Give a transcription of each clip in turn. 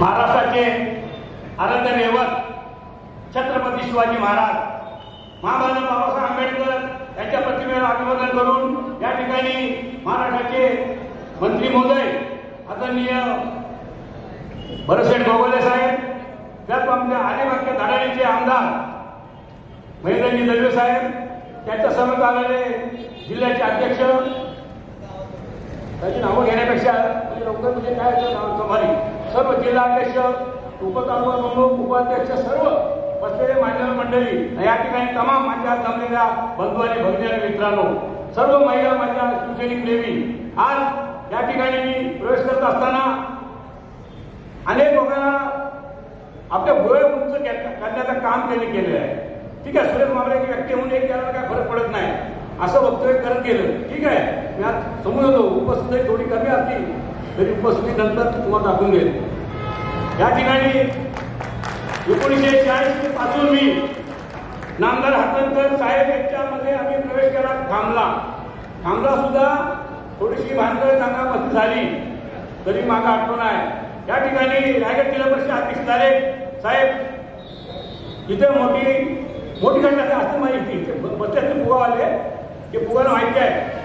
महाराष्ट्राचे आराध्य दैवत छत्रपती शिवाजी महाराज, महामानव बाबासाहेब आंबेडकर यांच्या प्रतिमेला अभिवादन करून या ठिकाणी महाराष्ट्राचे मंत्री महोदय आदरणीय भरतशेठ गोगोले साहेब, त्यात आमच्या अलिबागच्या धारावीचे आमदार महेंद्रजी दळवे साहेब, त्याच्या समोर आलेले जिल्ह्याचे अध्यक्ष, त्याची नावं घेण्यापेक्षा लवकर म्हणजे काय प्रभारी सर्व जिल्हाध्यक्ष, उपतालुका प्रमुख, उपाध्यक्ष, सर्व बसलेले मान्यवर मंडळी, या ठिकाणी तमाम माझ्या जमलेल्या बंधू आणि भगिनी मित्रांनो, सर्व महिला माझ्या शिवसैनिक प्रेमी, आज या ठिकाणी मी प्रवेश करत असताना अनेक लोकांना आपल्या गोळ उंच करण्याचं काम त्यांनी केलेलं आहे. ठीक आहे, सुरेश मावळेची व्यक्ती म्हणून एक त्याला काय फरक पडत नाही असं वक्तव्य करत गेलं. ठीक आहे, मी आज समोर होतो, उपस्थिती थोडी कमी असती तरी उपस्थिती नंतर तुम्हाला दाखवून देईल. या ठिकाणी 1940 पासून मी नामदार हातणकर साहेब यांच्यामध्ये आम्ही प्रवेश केला. थांबला सुद्धा थोडीशी भानगड चांगला झाली तरी मागा आठवण आहे. या ठिकाणी रायगड जिल्हा परिषद अध्यक्ष झाले साहेब. इथे मोठी घटना असते माहिती बसल्याचे फुगावाले ते फुगाला माहिती आहे.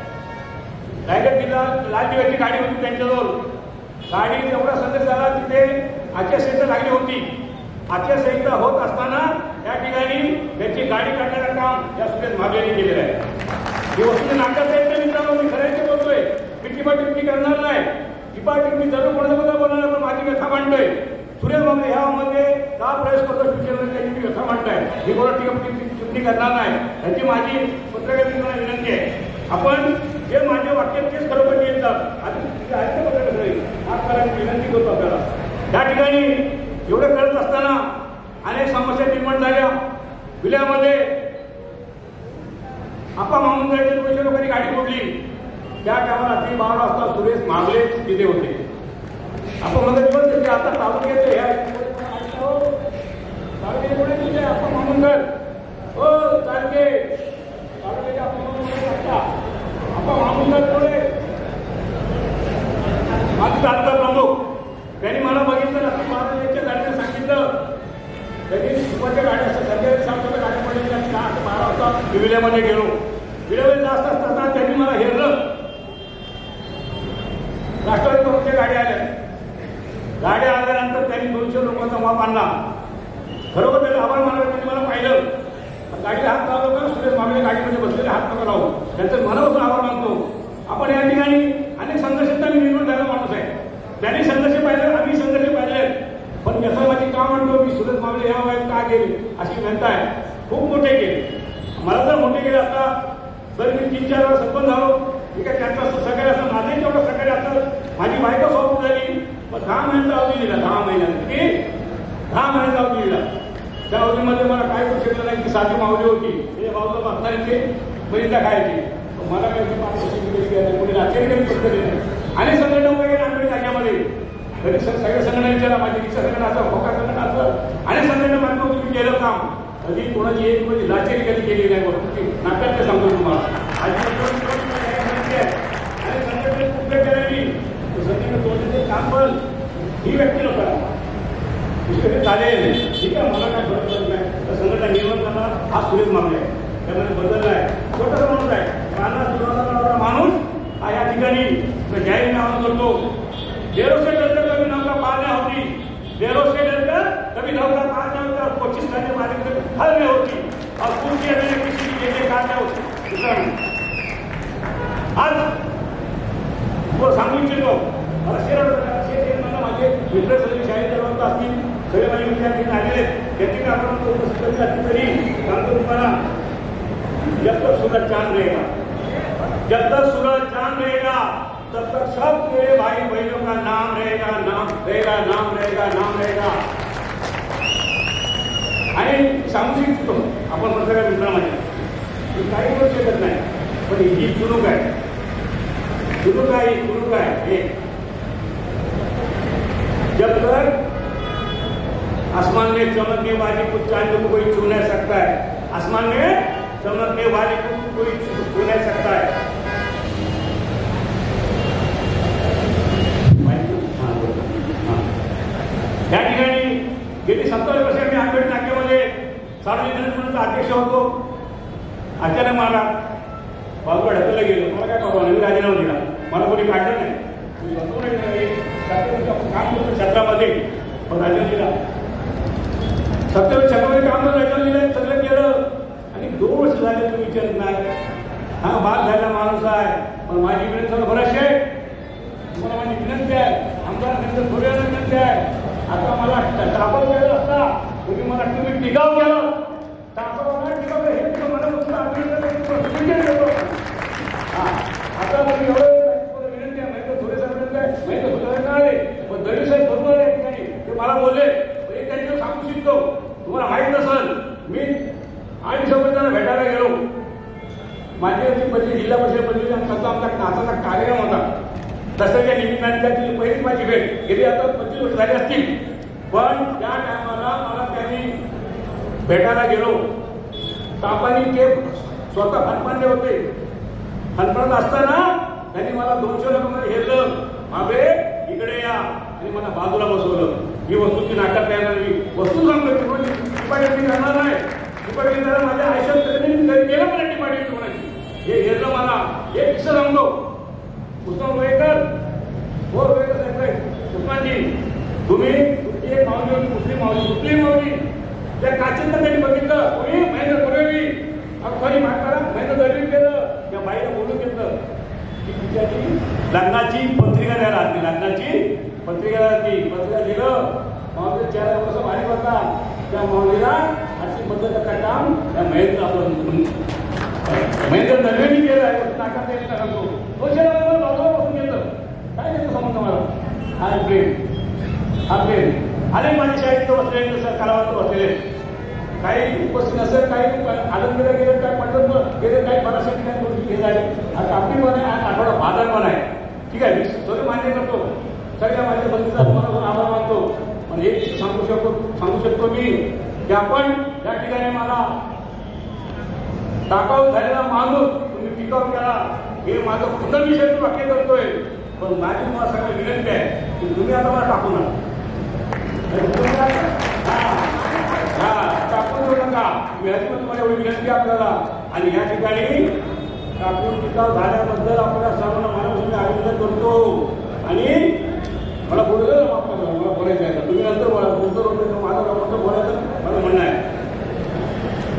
रायगड जिल्हा लाल दिव्याची गाडी होती त्यांच्याजवळ. गाडी एवढा संदेश झाला तिथे आचारसंहिता लागली होती. आचारसंहिता होत असताना या ठिकाणी त्यांची गाडी काढण्याचं काम या सुरेश मागलेने केलेलं आहे. ही वस्तू नाट्यासाहित्य मित्रांनो मी खऱ्याचे बोलतोय, मी टिपाटिपी करणार नाही. टिपाटिपी जरूर कोणाबद्दल बोलणार, पण माझी व्यथा मांडतोय. सुरेश बाबा ह्यामध्ये का प्रवेश करतो शिवसेनेला त्यांची व्यथा मांडताय, ही कोणा टिप्पणी करणार नाही. याची माझी पत्रकार मित्रांना विनंती आहे. आपण जे माझे वाक्य तेच खरोखर येतात आधी ऐकलं करायची विनंती करतो आपल्याला. त्या ठिकाणी एवढं करत असताना अनेक समस्या निर्माण झाल्या. विल्यामध्ये आपा मामुंद्राच्या दोनशे लोकांनी गाडी फोडली. त्या टायमाला रात्री 12 वाजता सुरेश मागले तिथे होते. आपण मध्ये दिवस आता तालुक्याचे ह्या आपा मामुंदर हो चालके तालुक्याचे आपा मामुंदर थोडे माझे तालुका प्रमुख त्यांनी मला बघितलं. रात्री 12 यांच्या गाडीने सांगितलं. त्यांनी सुपाच्या गाड्या असतात संध्याकाळी 7 गाड्या पडल्या. 12 वाजता विल्यामध्ये गेलो. विल्यामध्ये जास्त असताना त्यांनी मला हेरलं. राष्ट्रवादी काँग्रेसच्या गाड्या आल्या. गाड्या आल्यानंतर त्यांनी 200 लोकांचा माप आणला. खरोखर त्याला आभार मानावे. त्यांनी मला पाहिलं. गाडीला हात लावलो का सुरेश मागले गाडीमध्ये बसलेले हात नका लावू. त्यांचं मनापासून आभार मानतो. आपण या ठिकाणी अनेक संघर्षांनी निर्माण झालेला माणूस आहे. त्यांनी संघर्ष पाहिले, आम्ही संघर्ष पाहिले, पण व्यथा माझी का म्हणतो मी सुरेश मागले ह्या वयात का गेले अशी व्यथा आहे. खूप मोठे गेले. मला जर मोठे गेले आता तर मी 3-4 वेळा सरपंच झालो. ठीक आहे, त्यांचा सकाळी असं माझे तेवढं सकाळी असं माझी बायका सॉफ्ट झाली. मग 10 महिन्याचा अवधी दिला. 10 महिन्यात की 10 महिन्याचा अवधी दिला. त्या अवधीमध्ये मला काय करू शकलं नाही की साधी मावली होती ते बाजूला बसणारीचे बहिणीला खायची. मला काही कोणी आश्चर्य कधी आणि संघटना वगैरे आम्ही जाग्यामध्ये तरी सगळ्या संघटना विचारा माझी रिक्षा संघटना असं होका संघटना असं आणि संघटना मानतो तुम्ही केलं काम कधी कोणाची एक म्हणजे लाचेरी कधी केली नाही. बघ नाट्यात सांगतो तुम्हाला आणि संघटनेत कुठल्या केल्याने संघटना काम पण ही व्यक्ती नको चालेल. ठीक आहे, मला काय फरक पडत नाही. तर संघटना निर्माण करणार हा सुरेश मागले आहे. त्यामध्ये बदलला आहे. छोटासा माणूस आहे. राणा माणूस हा या ठिकाणी जाहीर नाव करतो. बेरोजगार डरकर कभी नौका पार नहीं होती. बेरोजगार डरकर कभी नौका पार नहीं होता. 25 घंटे मालिक से हल में होती और कुछ किसी की जैसे कार्य होती. आज वो सांगू इच्छितो मला माझे मित्र सगळे शाहीर दरवाजा असतील सगळे माझे विद्यार्थी आलेले त्यांची का आपण उपस्थित असतील तरी सांगतो तुम्हाला जब तक सूरज चांद रहेगा, जब तक सूरज चांद रहेगा तब तक सब मेरे भाई बहनों का नाम रहेगा, नाम रहेगा, नाम रहेगा, नाम रहेगा. आणि सांगू शकतो आपण पत्रकार मित्रांमध्ये काही करू शकत नाही. पण ही चुनूक आहे. चुनूक आहे, ही चुनूक आहे. हे जब तक आसमान में चमकने वाली कुछ चांद को कोई छू नहीं सकता है. आसमान में चमकने वाली को कोई छू नहीं सकता है. 27 वर्ष मी आंबेड नाक्यामध्ये सार्वजनिक गणेशमंडळाचा अध्यक्ष होतो. अचानक मला बाजूला ढकललं गेलं. मला काय परवा नाही, मी राजीनामा दिला. मला कोणी काढलं नाही. काम करतो क्षेत्रामध्ये पण राजीनामा दिला. 27 क्षेत्रामध्ये काम करत राजीनामा दिलं, सगळं केलं. आणि 2 वर्ष झाले तुम्ही विचारत नाही. हा बाद झालेला माणूस आहे, पण माझी विनंती बरेचसे आहे. तुम्हाला माझी विनंती आहे, आमदार थोडी विनंती आहे. आता मला टाकून केलं असता तुम्ही मला तुम्ही टिकाव केलं. टाकावं टिकाव हे मला आता तुम्ही एवढं विनंती आहे. माहिती थोडे विनंती आहे, माहिती सुधारणा आले पण दळवी साहेब बरोबर आहे ठिकाणी ते मला बोलले. एक त्यांच्यावर सांगू शकतो, तुम्हाला माहीत नसेल मी 8 डिसेंबरला भेटायला गेलो. माझी पदवी जिल्हा परिषद पदवी आमचा नाचाचा कार्यक्रम होता. दसऱ्याच्या निमित्ताने त्याची पहिलीच माझी भेट गेली. आता 25 वर्ष झाली असतील, पण त्या टायमाला मला त्यांनी भेटायला गेलो. तापानी ते स्वतः फनपानले होते. फनपानत असताना त्यांनी मला 200 लोकांमध्ये घेतलं. मागे इकडे या आणि मला बाजूला बसवलं. ही वस्तूची नाटक तयार झाली. वस्तू सांगतो टिपाटी करणार नाही. टिपाटी माझ्या आयुष्यात गेलं मला टिपाटी कोणाची हे घेतलं. मला एक किस्सा सांगतो. उस्मान वेळेकर हो वेळेकर साहेब उस्मानजी तुम्ही तुमची एक मावली होती मुस्लिम मावली कुठली मावली त्या काचेंना त्यांनी बघितलं. कोणी महेंद्र कोरेवी खरी मागताना महेंद्र दळवी केलं. त्या बाईला बोलून घेतलं की तुमच्याची लग्नाची पत्रिका द्यायला लागली. लग्नाची पत्रिका दिलं. मावली 4 वर्ष बाहेर होता. त्या मावलीला अशी पद्धतीचं काम त्या महेंद्र आपण महेंद्र दळवींनी केलं आहे. नाटक त्यांनी सांगतो बाजूला बसून घेतलं. काय घेतलं समजतं मला हा प्रेम अनेक माझ्या शाळेत बसलेले सर कालावत बसलेले काही उपस्थित नसेल. काही आनंदीला गेले काय पटत गेले काही बऱ्याचशा ठिकाणी गोष्टी हे झाले. आता आपली पण आहे आज आठवडा बाजार पण आहे. ठीक आहे मी सगळं मान्य करतो. सगळ्या माझ्या बंधूचा तुम्हाला आभार मानतो. पण एक सांगू शकतो मी की आपण या ठिकाणी मला टाकाऊ झालेला माणूस तुम्ही टिकाव केला हे माझं पुनर्विषय वाक्य करतोय. पण माझी तुम्हाला सगळं विनंती आहे की तुम्ही आता मला टाकू नका. टाकून देऊ नका. तुम्हाला एवढी विनंती आपल्याला. आणि या ठिकाणी टाकून टिकाव झाल्याबद्दल आपल्याला सर्वांना मनापासून अभिनंदन करतो. आणि मला बोलायचं मला बोलायचं आहे. तुम्ही नंतर बोलतो माझं बोलायचं मला म्हणणं आहे.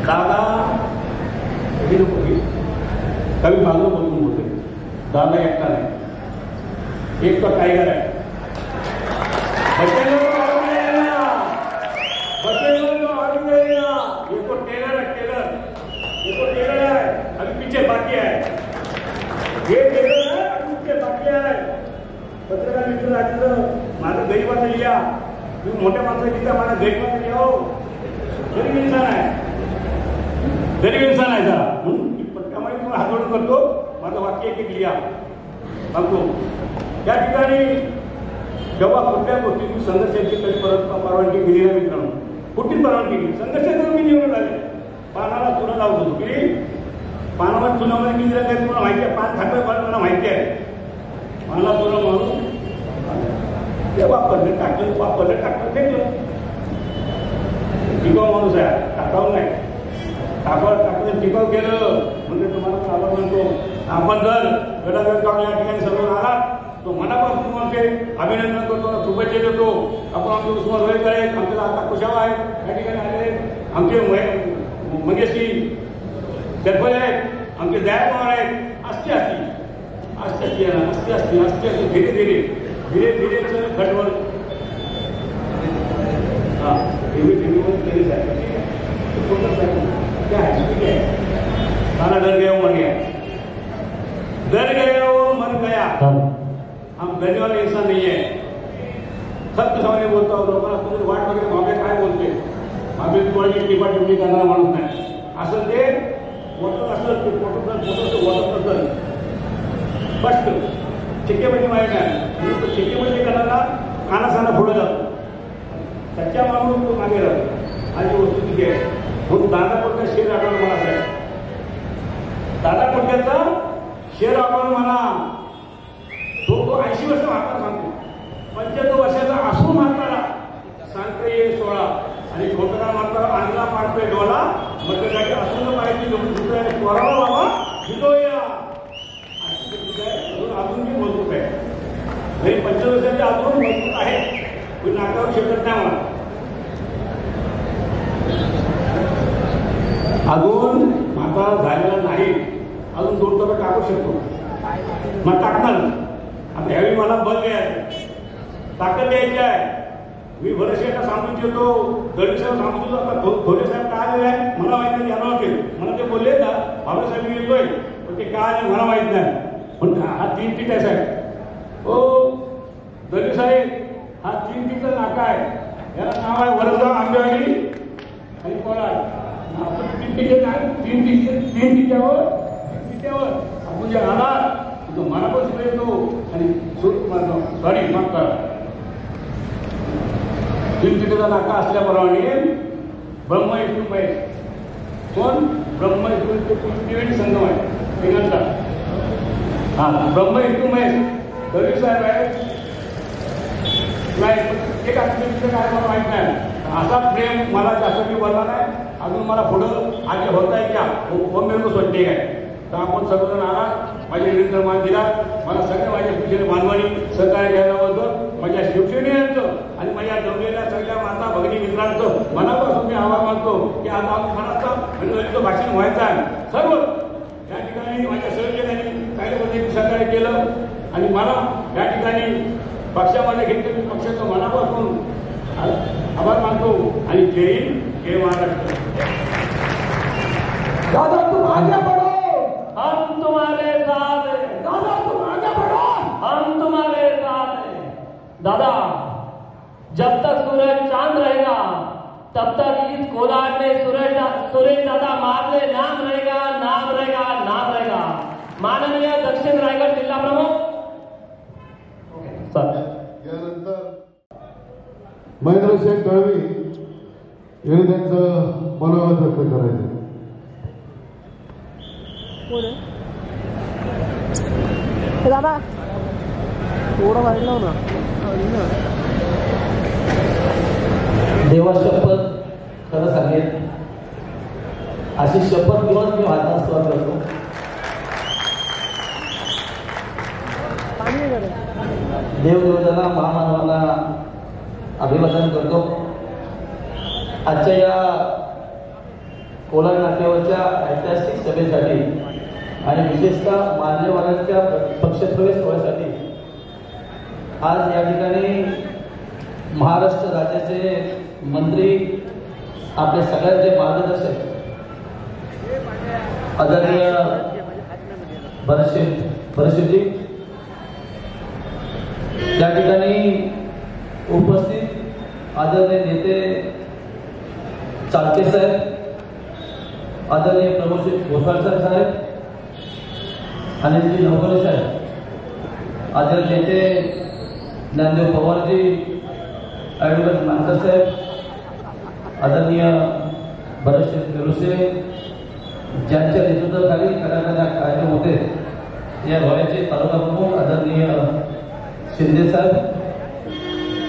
दादा कवी बाजू बोलून बोलते. दादा एकटा नाही, एक तो टायगर आहे. टेलर है अभी पीछे बाकी है. ये टेलर है अभी पीछे बाकी है. पत्रकार मित्र राजेंद्र माझं गरीबाचं लिहा. तुम्ही मोठ्या माणसाची लिहा. माझा गरीबाचं लिहा. हो गरीब इंसान आहे. गरीब इंसान आहे जरा त्यामुळे तुम्हाला हात जोडून करतो. माझं वाक्य एक लिहा सांगतो. त्या ठिकाणी जेव्हा कुठल्या गोष्टी संघर्षाची कधी परवानगी दिली नाही मित्रांनो. कुठली परवानगी दिली संघर्ष करून मी निवडून आले. पानाला चुना लावत होतो की पानावर चुनामध्ये किती रंग आहे तुम्हाला माहिती आहे. 5 खाते मला माहिती आहे. पानाला चुना मारून ते वापरलं टाकलं फेकलं. टिकाव माणूस आहे. टाकाव नाही. टाकलं टिकाव केलं म्हणजे तुम्हाला आभार म्हणतो. आपण जर गडागड या ठिकाणी सर्व आला तो मनापासून तुम्हाला अभिनंदन करतो. शुभेच्छा देतो. आपण आमचे उस्मान वेळेकर आहेत. आमच्याला आता कुशावा आहेत या ठिकाणी आलेले. आमचे मंगेशजी दरफळे आहेत. आमचे दया पवार आहेत. असते धीरे धीरे घटवर हाँ धीरे क्या है खाना डर गया वो मर गया. हम डरने वाले इंसान नहीं है. सत्य सामने बोलता हूँ. लोकांना तुम्ही वाट वगैरे मागे काय बोलते मागे तुम्हाला टिपा टिप्पणी करणारा माणूस नाही. असं ते वॉटर असलं ते वॉटर स्पष्ट चिक्केमध्ये माहीत नाही. चिक्केमध्ये करणारा कानासाना पुढे जातो. सच्चा माणूस तो मागे राहतो. आणि वस्तू तिथे आहे. म्हणून दादा कोणत्या शेर आठवण मला साहेब. दादा कोणत्याचा शेर आठवण मला तो 80 वर्ष म्हातारा सांगतो. 75 वर्षाचा असून म्हातारा सांगता येईल 16 आणि खोटरा मारता आणला पाडतोय डोला मग गाडी असून पाहिजे दुसऱ्याने स्वरावा बाबा शिकवूया अजून मी मजबूत आहे नाही 25 वर्षाच्या अजून मजबूत आहे पण नाकावर शकत नाही मला अजून म्हातारा झालेला नाही अजून 2 टप्पे टाकू शकतो मग टाकणार आता ह्यावेळी मला बल द्यायचं ताकद द्यायची आहे मी भरशेला सांगून देतो दळीसाहेब सांगून देतो आता थोडे साहेब काय आलेले आहे मला माहित नाही यांना केलं मला ते बोलले ना बाबासाहेब मी येतोय पण ते काय आले मला माहित नाही पण हा 3 फीट आहे साहेब हो दळी साहेब हा 3 फीटचा नाका आहे याला नाव आहे वरगाव आंबेवाडी आणि कोलाड आपण 3 फीट आहे 3 फीटावर आपण जे राहणार तो मनापासून येतो आणि सॉरी माफ करा 3 फीटचा नाका असल्याप्रमाणे ब्रह्म विष्णू महेश कोण ब्रह्म विष्णू त्रिवेणी संगम आहे तिघांचा हा ब्रह्म विष्णू महेश दळवी साहेब आहे नाही एक काय मला माहित नाही असा प्रेम मला जास्त मी बोलला नाही अजून मला पुढं आधी होता आहे का मेरे स्वच्छ आहे तर आपण सर्वजण आला माझे निर्माण दिला मला सगळ्या माझ्या शिवसेने बांधवांनी सहकार्य घ्यायला होतं माझ्या शिवसेनेचं आणि माझ्या जमलेल्या सगळ्या माता भगिनी मित्रांचं मनापासून मी आभार मानतो की आज महाराष्ट्र आणि भाषण व्हायचं आहे सर्व या ठिकाणी माझ्या सहकार्याने चांगल्या पद्धतीने सहकार्य केलं आणि मला या ठिकाणी पक्षामध्ये घेतलं मी पक्षाचं मनापासून आभार मानतो आणि जय हिंद जय महाराष्ट्र दादा तुम आगे बढ़ो हम तुम्हारे साथ हैं दादा तुम आगे बढ़ो हम तुम्हारे साथ हैं दादा जब तक सूरज चांद रहेगा तब तक इस कोलार में सूरज दादा मारले नाम रहेगा नाम रहेगा नाम रहेगा माननीय दक्षिण रायगड जिल्हा प्रमुख यानंतर महेंद्रशेठ दळवी यांनी त्यांचं मनोगत व्यक्त करायचं दादा थोडं वाढलं ना देवा शपथ खरं सांगेल अशी शपथ घेऊन मी वाचनास सुरुवात करतो देवदेवतांना महामानवाला अभिवादन करतो आजच्या या कोलार नाक्यावरच्या ऐतिहासिक सभेसाठी आणि विशेषतः मान्यवरांच्या पक्षप्रवेश सोहळ्यासाठी आज या ठिकाणी महाराष्ट्र राज्याचे मंत्री आपले सगळ्यांचे मार्गदर्शक आदरणीय भरतशेठजी या ठिकाणी उपस्थित आदरणीय नेते चालके साहेब आदरणीय प्रमोद घोसाळकर साहेब आणि श्री नवकरे साहेब आदरणीय नेते ज्ञानदेव पवारजी ॲडव्होकेट मानकर साहेब आदरणीय भरतशेठ निरुसे ज्यांच्या नेतृत्वाखाली खऱ्या कार्यक्रम होते या रोह्याचे तालुका प्रमुख आदरणीय शिंदे साहेब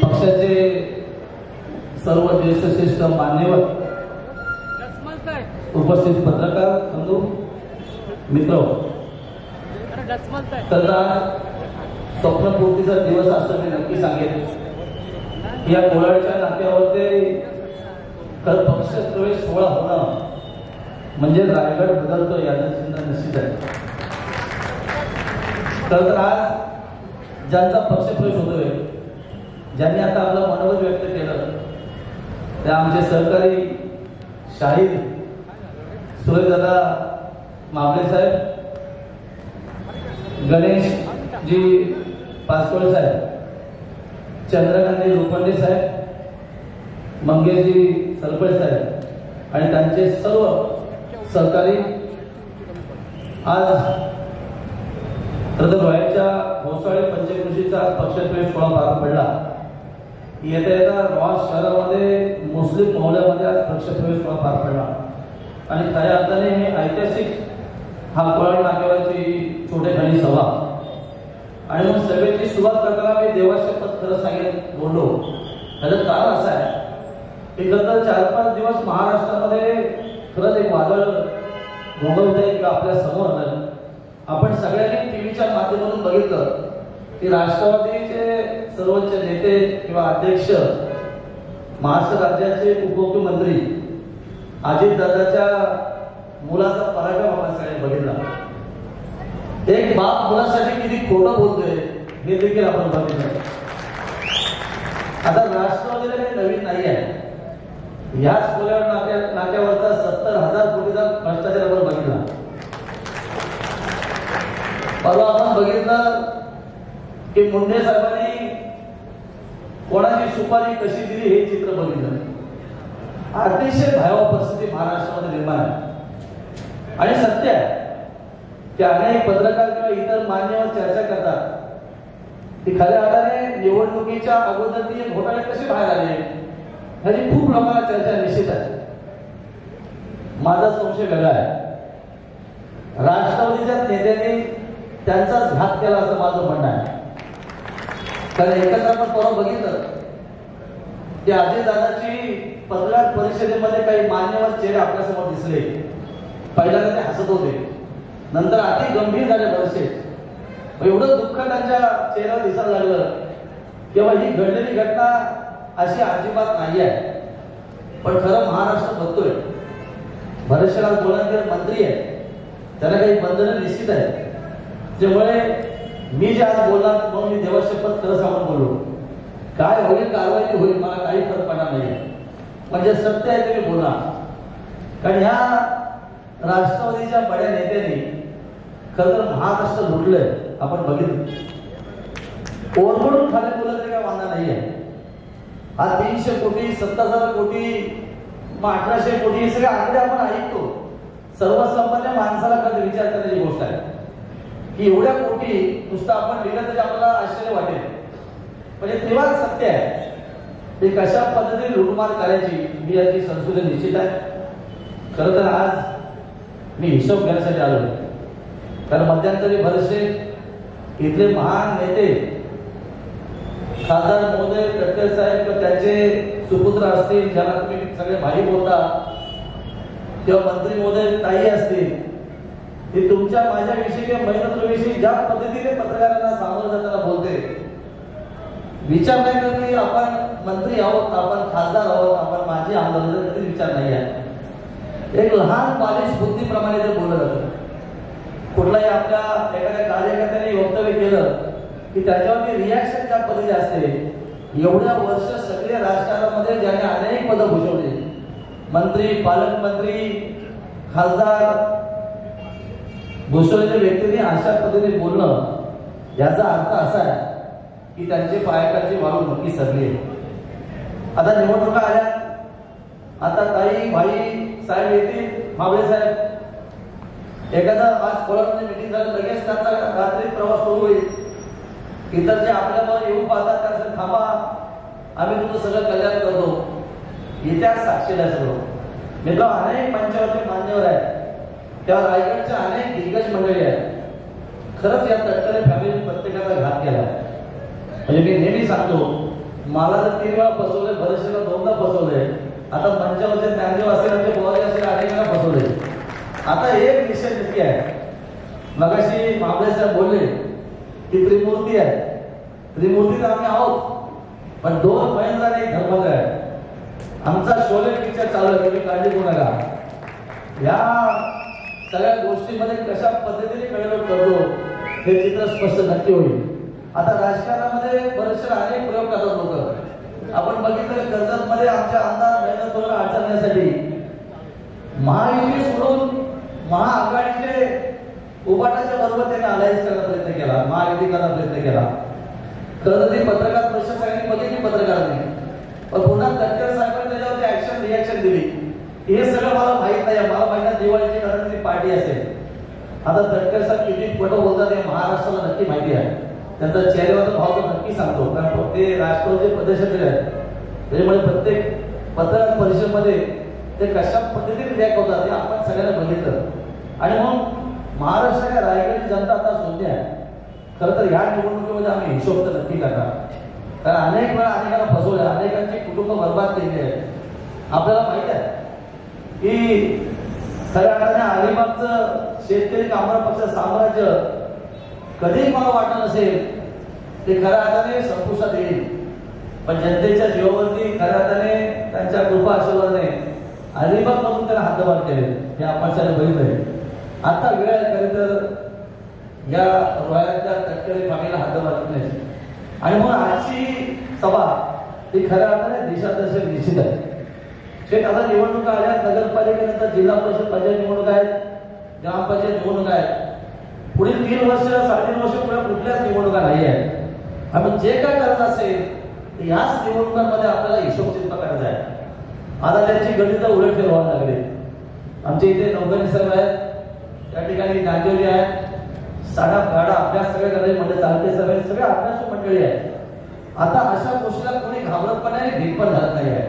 पक्षाचे सर्व ज्येष्ठ मान्यवर उपस्थित पत्रकार बंधू मित्र तर स्वप्नपूर्तीचा दिवस असं मी नक्की सांगेन या कोलारच्या नाक्यावर ते तर पक्ष प्रवेश सोहळा होणं म्हणजे रायगड बदलतो याचं चिन्ह निश्चित आहे तर आज ज्यांचा पक्षप्रवेश होतोय ज्यांनी आता आपलं मनोगत व्यक्त केलं ते आमचे सहकारी शाहीर सुरेशदादा मावळे साहेब गणेश जी पासकोळे साहेब चंद्रकांती रुपंडे साहेब मंगेशजी सरपळे साहेब आणि त्यांचे सर्व सहकारी आज रोह्याच्या भोसाळे पंचकृषीचा पक्षप्रवेश सोहळा पार पडला येता येता रोहा शहरामध्ये मुस्लिम मोहल्ल्यामध्ये आज पक्षप्रवेश सोहळा पार पडला आणि खऱ्या अर्थाने हे ऐतिहासिक हा कोलार नाक्यावरची छोटेखानी सभा आणि मग सभेची सुरुवात करताना मी देवा शपथ खरं सांगेल बोललो त्याचं कारण असं आहे की खरं 4-5 दिवस महाराष्ट्रामध्ये खरंच एक वादळ घोंघवत आहे किंवा आपल्या समोर आलं. आपण सगळ्यांनी टीव्हीच्या माध्यमातून बघितलं की राष्ट्रवादीचे सर्वोच्च नेते किंवा अध्यक्ष, महाराष्ट्र राज्याचे उपमुख्यमंत्री अजितदादाच्या मुलाचा पराक्रम आपण सगळ्यांनी बघितला. एक बाप मुलासाठी किती खोटं बोलतोय हे देखील आपण बघितलं. आता राष्ट्रवादीला काही नवीन नाही आहे. ह्याच कोल्यावर नाक्यावरचा 70,000 कोटीचा भ्रष्टाचार आपण बघितला. परवा आपण बघितलं की मुंडे साहेबांनी कोणाची सुपारी कशी दिली हे चित्र बघितलं. अतिशय भयावह परिस्थिती महाराष्ट्रामध्ये निर्माण आहे. आणि सत्य आहे की अनेक पत्रकार किंवा इतर मान्यवर चर्चा करतात की खऱ्या अर्थाने निवडणुकीच्या अगोदर ती घोटाळे कसे बाहेर आले ह्याची खूप लोकांना चर्चा निश्चित आहे. माझा संशय वेगळा आहे. राष्ट्रवादीच्या नेत्यांनी त्यांचाच घात केला असं माझं म्हणणं आहे. कारण एकत्र आपण परवा बघितलं की अजितदादाची पत्रकार परिषदेमध्ये काही मान्यवर चेहरे आपल्यासमोर दिसले. पहिल्यांदा ते हसत होते, नंतर अति गंभीर झाले बरेचसे. एवढं दुःख त्यांच्या चेहऱ्यावर दिसायला लागलं किंवा ही घडलेली घटना अशी अजिबात नाही आहे. पण खरं महाराष्ट्र बघतोय बरेचसे बोलणारे मंत्री आहेत, त्यांना काही बंधनं निश्चित आहेत. त्यामुळे मी जे आज बोलणार म्हणून मी देवाशपथ खरं सांगून बोललो. काय होईल, कारवाई होईल, मला काही फरक पडणार नाही. म्हणजे सत्य आहे ते मी बोलणार. कारण ह्या राष्ट्रवादीच्या बड्या नेत्यांनी खरं तर महाराष्ट्र लुटलंय. आपण बघितलं ओरबडून खाली बोलत तरी काय वांधा नाही आहे. हा 300 कोटी, 70,000 कोटी, 1800 कोटी हे सगळे आकडे आपण ऐकतो. सर्वसामान्य माणसाला कधी विचार करण्याची गोष्ट आहे की एवढ्या कोटी नुसतं आपण लिहिलं तरी आपल्याला आश्चर्य वाटेल. म्हणजे तेव्हा सत्य आहे ते कशा पद्धतीने लुटमार करायची ही याची संशोधन निश्चित आहे. खरं तर आज मी हिशोब घेण्यासाठी आलो. कारण मध्यंतरी बरेचसे इथले महान नेते, खासदार महोदय तटकरे साहेब किंवा त्यांचे सुपुत्र असतील, ज्याला तुम्ही सगळे भाई बोलता, किंवा मंत्री महोदय ताई असतील, ते तुमच्या माझ्याविषयी किंवा महिलांविषयी ज्या पद्धतीने पत्रकारांना सामोरं जाताना बोलते, विचार नाही करत की आपण मंत्री आहोत, आपण खासदार आहोत, आपण माझे आमदार, कधी विचार नाही आहे. एक लहान बालिश बुद्धीप्रमाणे ते बोलत जातं. कुठलाही आपल्या एखाद्या कार्यकर्त्याने वक्तव्य केलं की त्याच्यावरती रिॲक्शन ज्या पद्धती असते. एवढ्या वर्ष सक्रिय राजकारणामध्ये ज्याने अनेक पदं भूषवली, मंत्री, पालकमंत्री, खासदार भूषवलेल्या व्यक्तीने अशा पद्धतीने बोलणं याचा अर्थ असा आहे की त्यांचे पायाखालची वाळू नक्की सरली आहे. आता निवडणुका आल्या, आता ताई भाई साहेब येतील, मावळे साहेब, एखादा आज कोल्हापूरमध्ये मिटिंग झालं लगेच त्यांचा रात्री प्रवास सुरू होईल. इतर जे आपल्यावर येऊन पाहतात त्यांचं थांबा, आम्ही तुमचं सगळं कल्याण करतो. इतिहास साक्षीला सगळं मित्र अनेक मंचावरती मान्यवर आहेत, तेव्हा रायगडच्या अनेक दिग्गज मंडळी आहेत. खरंच या तटकरे फॅमिली प्रत्येकाचा घात केला. म्हणजे मी नेहमी सांगतो, मला जर 3 वेळा फसवले, बरेचशेला 2दा फसवले. आता मंचावरचे ज्ञानदेव असेल, आमचे बोवारी असेल, अनेकांना फसवले. आता एक विषय नक्की आहे. मगाशी मावळे साहेब बोलले की त्रिमूर्ती आहे. त्रिमूर्ती तर आम्ही आहोत, पण 2 महेंद्र आणि 1 धर्मराय आहे. आमचा शोले पिक्चर चालू आहे, तुम्ही काळजी करू नका. या सगळ्या गोष्टीमध्ये कशा पद्धतीने कळवट करतो हे चित्र स्पष्ट नक्की होईल. आता राजकारणामध्ये बरेचसे अनेक प्रयोग करतात लोक. आपण बघितलं कर्जतमध्ये आमच्या आमदार मेहनत करून अडचणण्यासाठी महायुती सोडून महाआघाडीचे उभाटाच्या बरोबर त्यांनी अलायन्स करण्याचा प्रयत्न केला, महायुती करण्याचा प्रयत्न केला. खरं ती पत्रकार परिषद सगळ्यांनी बघितली पत्रकारांनी, पण पुन्हा तटकरे साहेबांनी त्याच्यावरती ऍक्शन रिॲक्शन दिली. हे सगळं मला माहित नाही. मला माहिती आहे दिवाळीची घरातली पार्टी असेल. आता तटकरे साहेब किती खोटं बोलतात हे महाराष्ट्राला नक्की माहिती आहे. त्यांचा चेहऱ्यावरचा भाव तर नक्की सांगतो, कारण ते राष्ट्रवादीचे प्रदेशातील आहेत. त्याच्यामुळे प्रत्येक पत्रकार परिषदेमध्ये ते कशा पद्धतीने रिॲक्ट होतात हे आपण सगळ्यांना बघितलं. आणि मग महाराष्ट्राच्या रायगडची जनता आता शून्य आहे. खरं तर ह्या निवडणुकीमध्ये आम्ही हिशोब तर नक्की करणार. कारण अनेक वेळा अनेकांना फसवलं, अनेकांची कुटुंब बर्बाद केली आहे. आपल्याला माहित आहे की खऱ्या अर्थाने अलिबागचं शेतकरी कामगार पक्ष साम्राज्य कधीही मला वाटत नसेल ते खऱ्या अर्थाने संपुष्टात येईल, पण जनतेच्या जीवावरती खऱ्या अर्थाने त्यांच्या कृपा आशीर्वादाने अलिबाग मधून त्याला हातभार केले हे आपण सगळे बघितले. आता वेळ आहे खरे तर या रोह्याच्या तटकरी फामीला हातभार करण्याची, आणि म्हणून आजची सभा ही खऱ्या अर्थाने दिशादर्शक निश्चित आहे. शेठ आता निवडणुका आल्या, नगरपालिकेनंतर जिल्हा परिषद पंचायत निवडणूक आहेत, ग्रामपंचायत निवडणूक आहेत. पुढील 3 वर्ष 3.5 वर्ष पुढे कुठल्याच निवडणुका नाही आहेत. आपण जे काय करत असेल याच निवडणुकांमध्ये आपल्याला हिशोब चिंता करायचा आहे. आता त्यांची गणित उलटफेर व्हायला लागली. आमच्या इथे नौकरी साहेब आहेत, त्या ठिकाणी नांदेवली आहेत, साडा गाडा अभ्यास सगळे करायचे म्हणजे चालते सगळे अभ्यासू मंडळी आहेत. आता अशा गोष्टीला कोणी घाबरतपणे भीक पण झालं नाही आहे,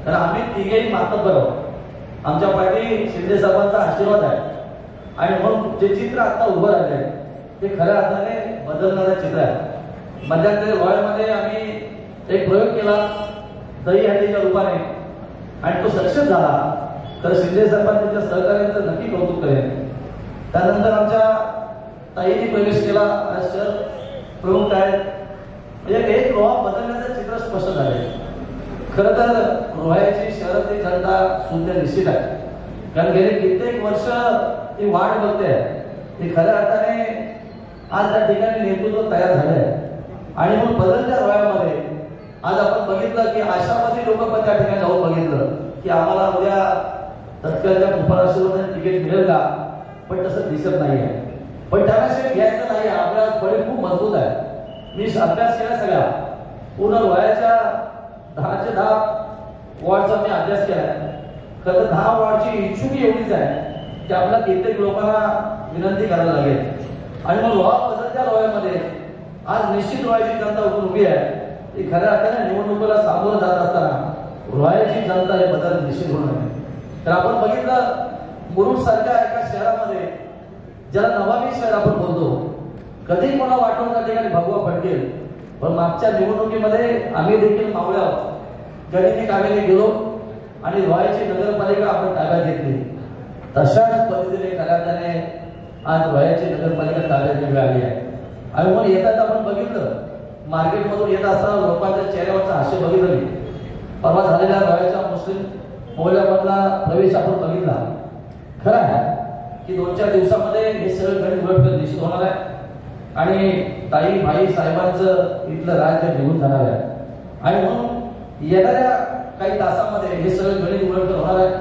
कारण आम्ही तिघेही मातब्बर आहोत. आमच्या पाठी शिंदे साहेबांचा आशीर्वाद आहे, आणि मग जे चित्र आता उभं राहिले ते खऱ्या अर्थाने बदलणारं चित्र आहे. मध्यंतरी रोह्यामध्ये आम्ही एक प्रयोग केला दहीहंडीच्या रूपाने, आणि तो सक्सेस झाला. तर शिंदे साहेबांच्या सहकार्याचं नक्की कौतुक करेन. त्यानंतर आमच्या ताईने प्रवेश केला, शहर प्रमुख आहेत, म्हणजे एक रोहा बदलण्याचं चित्र स्पष्ट झाले. खरं तर रोह्याची शहरातली जनता सुद्धा निश्चित आहे, कारण गेले कित्येक वर्ष ती वाट बघते. ती खऱ्या अर्थाने आज त्या ठिकाणी नेतृत्व तयार झाले आहे, आणि मग बदलत्या रोह्यामध्ये आज आपण बघितलं की आशावादी लोक पण त्या ठिकाणी जाऊन बघितलं की आम्हाला उद्या तत्काळच्या कुपराशीवर तिकीट मिळेल का, पण तसं दिसत नाही आहे. पण त्याला घ्यायचं नाही, आपल्या फळी खूप मजबूत आहे. मी अभ्यास केला सगळ्या पूर्ण रोह्याच्या 10च्या 10 वॉर्डचा मी अभ्यास केलाय. खरं 10 वॉर्डची इच्छुकी एवढीच आहे की आपल्या कित्येक लोकांना विनंती करायला लागेल. आणि मग रोहा बदलत्या रोह्यामध्ये आज निश्चित रोह्याची जनता उभी आहे. ती खऱ्या अर्थाने निवडणुकीला सामोरं जात असताना रोह्याची जनता हे बदल निश्चित होणार आहे. तर आपण बघितलं मुरुड सारख्या एका शहरामध्ये ज्याला नवाबी शहर आपण बोलतो, कधी कोणा वाटून त्या ठिकाणी भगवा फडकेल, पण मागच्या निवडणुकीमध्ये आम्ही देखील मावळ्या गणिती कामेने गेलो आणि रोह्याची नगरपालिका आपण ताब्यात घेतली. तशाच पद्धतीने खऱ्या अर्थाने आज रोह्याची नगरपालिका ताब्यात घेतली आली आहे. आणि मग येतात आपण बघितलं मार्केटमधून येत असताना लोकांच्या चेहऱ्यावरचा हास्य बघितलं. परवा झालेल्या रोह्याच्या मुस्लिम मोहल्ल्यामधला प्रवेश आपण बघितला. खरं आहे की 2-4 दिवसामध्ये हे सगळं गणित उलटफेर निश्चित होणार आहे, आणि ताई भाई साहेबांचं इथलं राज्य निघून जाणार आहे. आणि म्हणून येणाऱ्या काही तासामध्ये हे सगळं गणित उलटफेर होणार आहे.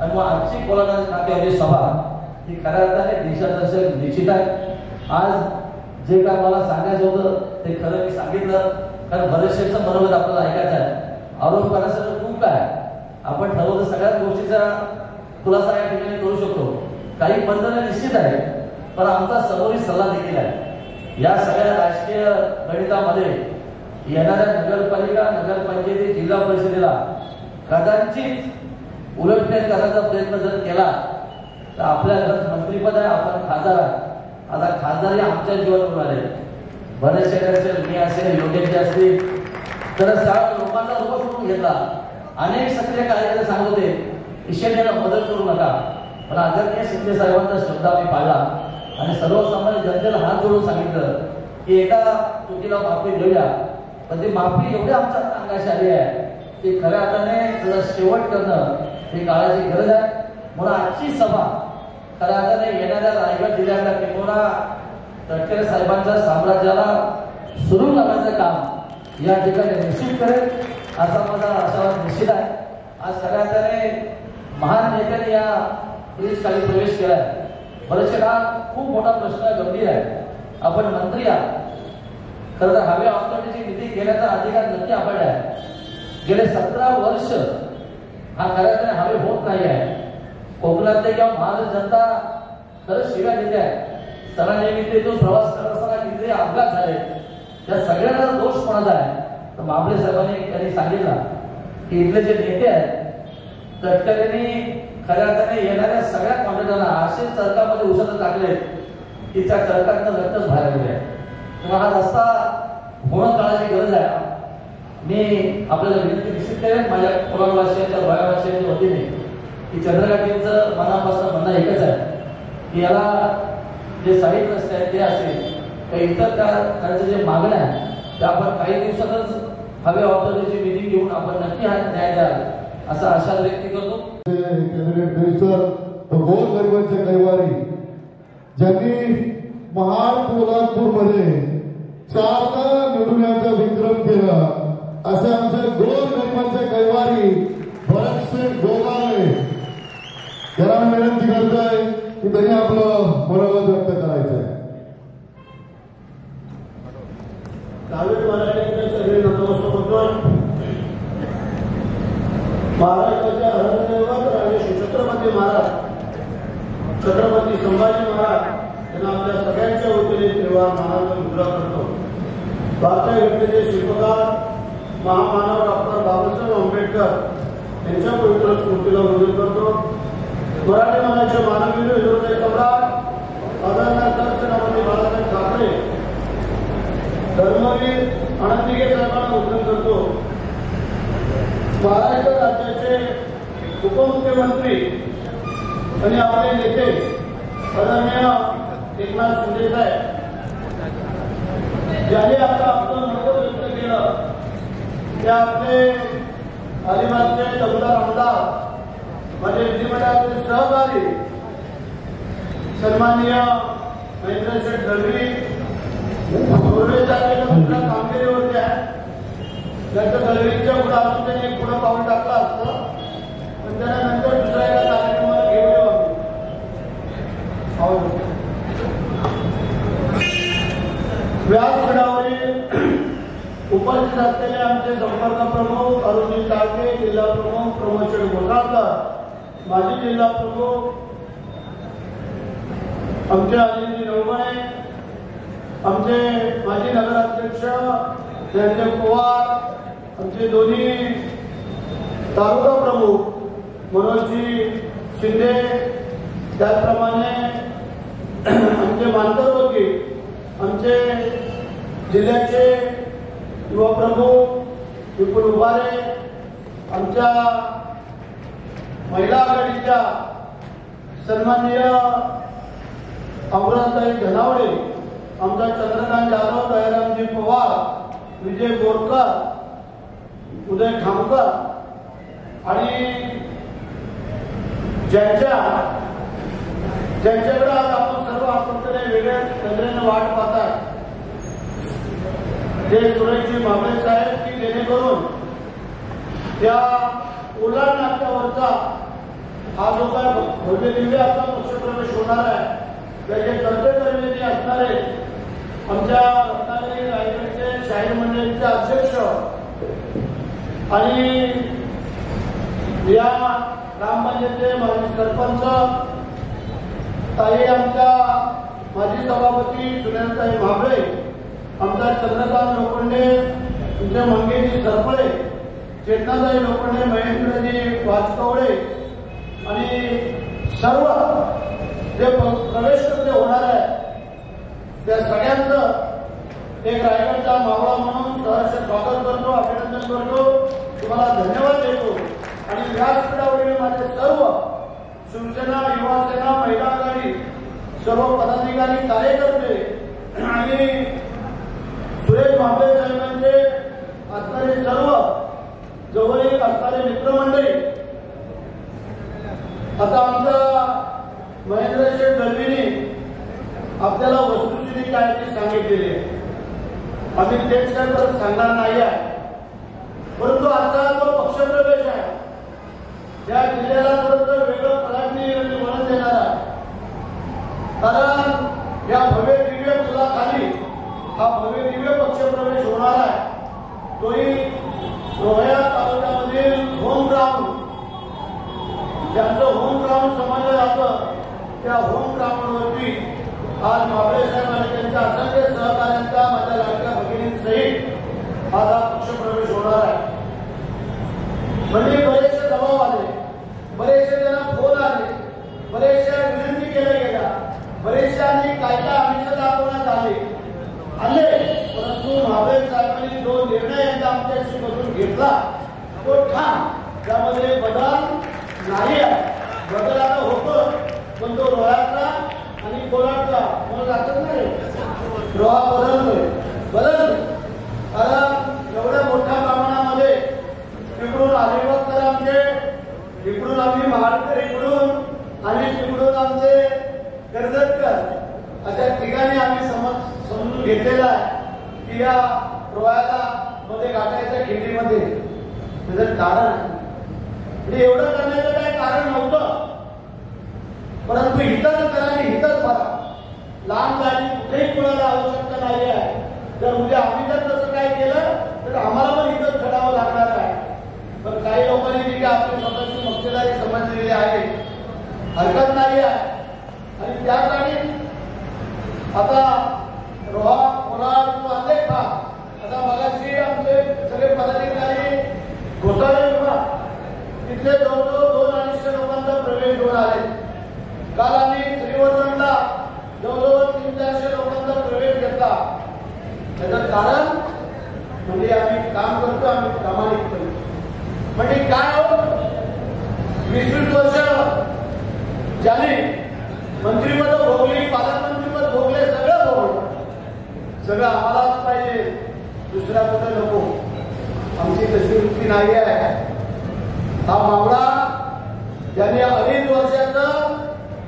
आणि मग आजची कोलाना नाट्याची सभा ही खऱ्या अर्थाने दिशादर्शक निश्चित आहे. आज जे काय मला सांगायचं होतं ते खरं मी सांगितलं, कारण बरेचशांचं मनोगत आपल्याला ऐकायचं आहे. आरोप करायचं खूप काय, आपण ठरवलं सगळ्याच गोष्टीचा खुलासा या ठिकाणी करू शकतो. काही बंधनं निश्चित आहे, पण आमचा समोरील सल्ला देखील आहे. या सगळ्या राजकीय गणितामध्ये येणाऱ्या नगरपालिका नगरपंचायती जिल्हा परिषदेला कदाचित उलटफेर करण्याचा प्रयत्न जर केला तर आपल्या घरात मंत्रीपद आहे, आपण खासदार आहे. आता खासदारी आमच्या जीवनावर आले. बरेचसे मी असेल योगेश असतील तर लोकांना रोग सोडून घेतला. अनेक सक्रिय कार्यकर्ते सांगत होते ईशान्याला मदत करू नका, पण आदरणीय शिंदे साहेबांचा शब्द आम्ही पाळला आणि सर्वसामान्य जनतेला हात जोडून सांगितलं की एका चुकीला माफी देऊया, पण ती माफी एवढी आमच्या अंगाशी आली आहे की खऱ्या अर्थाने त्याचा शेवट करणं ही काळाची गरज आहे. म्हणून आजची सभा खऱ्या अर्थाने येणाऱ्या रायगड जिल्ह्यातल्या टिकोणा तटकरे साहेबांच्या साम्राज्याला सुरू करण्याचं काम या ठिकाणी निश्चित करेल असा माझा आशावाद निश्चित आहे. आज खऱ्या अर्थाने महान नेत्यांनी या प्लीज खाली प्रवेश केलाय. बरेचसे काळ खूप मोठा प्रश्न गंभीर आहे. आपण मंत्री आहात, खरं तर हवे ऑथॉरिटीची निधी घेण्याचा अधिकार नक्की आपण आहे. गेले 17 वर्ष हा खऱ्या अर्थाने हवे होत नाही आहे. कोकणातले किंवा महाराष्ट्र जनता खरंच शिव्या देते आहे. सणानिमित्तातून प्रवास करत असताना किती अपघात झाले, त्या सगळ्यांना दोष कोणाचा आहे तर मामले साहेबांनी त्यांनी सांगितलं की इथले जे नेते आहेत तटकऱ्यांनी खऱ्या अर्थाने येणाऱ्या सगळ्या कॉन्ट्रॅक्टरना असेच चरकामध्ये उसळ टाकले की त्या चरकातनं रक्तच बाहेर गेले. तेव्हा हा रस्ता होणं काळाची गरज आहे. मी आपल्याला विनंती निश्चित करेन माझ्या कोकणवासियांच्या भयावासियांच्या वतीने की चंद्रकांतजींचं मनापासून म्हणणं एकच आहे की याला जे साहित्य रस्ते आहेत ते असेल तर इतर त्यांच्या जे मागण्या आहेत त्या आपण काही दिवसातच हव्या ऑथॉरिटीची मिटिंग घेऊन आपण नक्की हा न्याय द्याल असा आशा व्यक्त करतो. कॅबिनेट मिनिस्टर गोरगरिबांच्या कैवारी ज्यांनी महाड पोलादपूरमध्ये 4दा निवडण्याचा विक्रम केला असे आमचे गोरगरिबांचे कैवारी भरतशेठ गोगावले यांना विनंती करतोय की त्यांनी आपलं मनोगत व्यक्त करायचं आहे. ग्रामीण मराठीचे सगळे नतमस्तक होतो. महाराष्ट्राच्या हरणदैवत राजे छत्रपती महाराज छत्रपती संभाजी महाराज यांना आपल्या सगळ्यांच्या वतीने तेव्हा मानाचा मुद्रा करतो. भारतीय घटनेचे शिल्पकार महामानव डॉक्टर बाबासाहेब आंबेडकर यांच्या पवित्र स्मृतीला वंदन करतो. मराठी मानाचे मानवी विरोधी सम्राट आदरणीय सरसेनापती बाळासाहेब ठाकरे धर्मवीर आनंदीगे साहेबांना वंदन करतो. महाराष्ट्र राज्याचे उपमुख्यमंत्री आणि आपले नेते आदरणीय एकनाथ शिंदे साहेब ज्यांनी आता आपलं मनोगत व्यक्त केलं ते आपले अलिबागचे दमदार आमदार माझे विधिमंडळातील सहकारी सन्माननीय महेंद्रशेठ दळवी कामगिरीवरती आहे. त्यांच्या दळवीच्या पुढे अजून त्यांनी एक पुढं पाऊल टाकलं असतं पण त्यानंतर दुसऱ्या एका कार्यक्रमाला घेऊन व्यासपीठावरील उपस्थित असलेले आमचे संपर्क प्रमुख अरुणजी टाके, जिल्हा प्रमुख प्रमोद घोसाळकर, माजी जिल्हा प्रमुख आमचे अनिलजी नवबणे, आमचे माजी नगराध्यक्ष धनंजय पवार, आमचे दोन्ही तालुका प्रमुख मनोजजी शिंदे, त्याचप्रमाणे आमचे मानकर वकील, आमचे जिल्ह्याचे युवा प्रमुख विपुल उभारे, आमच्या महिला आघाडीच्या सन्माननीय अमृताई धनावडे, आमचा चंद्रकांत जाधव, दयारामजी पवार, विजय बोरकर, उदय खामकर आणि ज्यांच्याकडे आज आपण सर्व आपल्याकडे वेगळ्या नजरेने वाट पाहतात ते सुरेशजी मांबळे साहेब की जेणेकरून त्या उलाढ नाट्यावरचा हा जो काय भव्य दिव्य असा पक्षप्रवेश होणार आहे त्याचे कर्तव्यकर्मी असणारे आमच्या रत्नागिरी रायगडचे शाहीर मंडळीचे अध्यक्ष आणि या ग्रामपंचायतीचे माजी सरपंच ताई, आमच्या माजी सभापती सुनीलताई म्हाबळे, आमचा चंद्रकांत लोखंडे, तुमचे मंगेजी सरपळे, चेतनाताई लोखंडे, महेंद्रजी वाचकवडे आणि सर्व जे प्रवेश करते होणार आहे त्या सगळ्यांचं एक रायगडचा मावळा म्हणून सहर्ष स्वागत करतो, अभिनंदन करतो, तुम्हाला धन्यवाद देतो. आणि व्यासपीठावरील माझे सर्व शिवसेना, युवासेना, महिला आघाडी सर्व पदाधिकारी, कार्यकर्ते आणि सुरेश मांबळे साहेबांचे असणारे सर्व जवळील असणारे मित्रमंडळी, आता आमचा महेंद्रशेठ दळवीने आपल्याला वस्तुस्थिती काय ती सांगितलेली आहे. आम्ही तेच काय परत सांगणार नाही आहे, परंतु आजचा जो पक्षप्रवेश आहे त्या जिल्ह्याला थोडंसं वेगळं फलाटणी वळण देणार आहे. कारण या भव्य दिव्य पुलाखाली हा भव्य दिव्य पक्षप्रवेश होणार आहे. तोही रोह्या तालुक्यामधील होम ग्राउंड, ज्यांचं होम ग्राउंड समजलं जातं त्या होम ग्राउंडवरती आज मावळे साहेब आणि त्यांच्या असंख्य सहकार्यांचा, माझ्या लाडक्या भगिनींसहित आज हा पक्षप्रवेश होणार आहे. म्हणजे बरेचसे दबाव आले, बरेचसे त्यांना फोन आले, बरेचशा विनंती केल्या गेल्या, बरेचशांनी कायदा आमिष दाखवण्यात आले, परंतु मावळे साहेबांनी जो निर्णय एकदा आमच्याशी बसून घेतला तो ठाम, त्यामध्ये बदल नाही आहे. बदल आता होतो पण तो रोह्याचा आणि कोल्हाटचा मला लागत नाही. रोहा बदलतोय कारण एवढ्या मोठ्या प्रमाणामध्ये तिकडून अलिबागकर आमचे, इकडून आम्ही महाडकर, इकडून आणि तिकडून आमचे कर्जतकर अशा ठिकाणी आम्ही समजून घेतलेला आहे की या रोह्याला मध्ये गाठायच्या खिंडीमध्ये त्याचं कारण म्हणजे एवढं करण्याचं काही कारण नव्हतं, परंतु हितच करा आणि हितच भरा. लांब जायची कुठेही कुणाला आवश्यकता नाही आहे. जर उद्या आम्ही जर तसं काय केलं तर आम्हाला पण हितच घडावं लागणार आहे. पण काही लोकांनी जी काय आपली स्वतःची मक्तेदारी समजलेली आहे, हरकत नाही आहे. आणि त्यासाठी आता रोहा कोल्हाट तो अनेक भाग आता मगाशी आमचे सगळे पदाधिकारी घोसाळे विभाग तिथले जवळजवळ 200-250 लोकांचा प्रवेश घेऊन आले. काल आम्ही श्रीवर्धनला जवळजवळ 300-400 लोकांचा प्रवेश घेतला. त्याचं कारण म्हणजे आम्ही काम करतो, आम्ही प्रामाणिकपणे. म्हणजे काय हो, 20-20 वर्ष ज्याने मंत्रिपद भोगली, पालकमंत्रीपद भोगले, सगळं भोगलं. सगळं आम्हालाच पाहिजे, दुसऱ्या कुठं नको. आमची तशी वृत्ती नाही आहे. हा मावळा ज्याने 2.5 वर्षाचं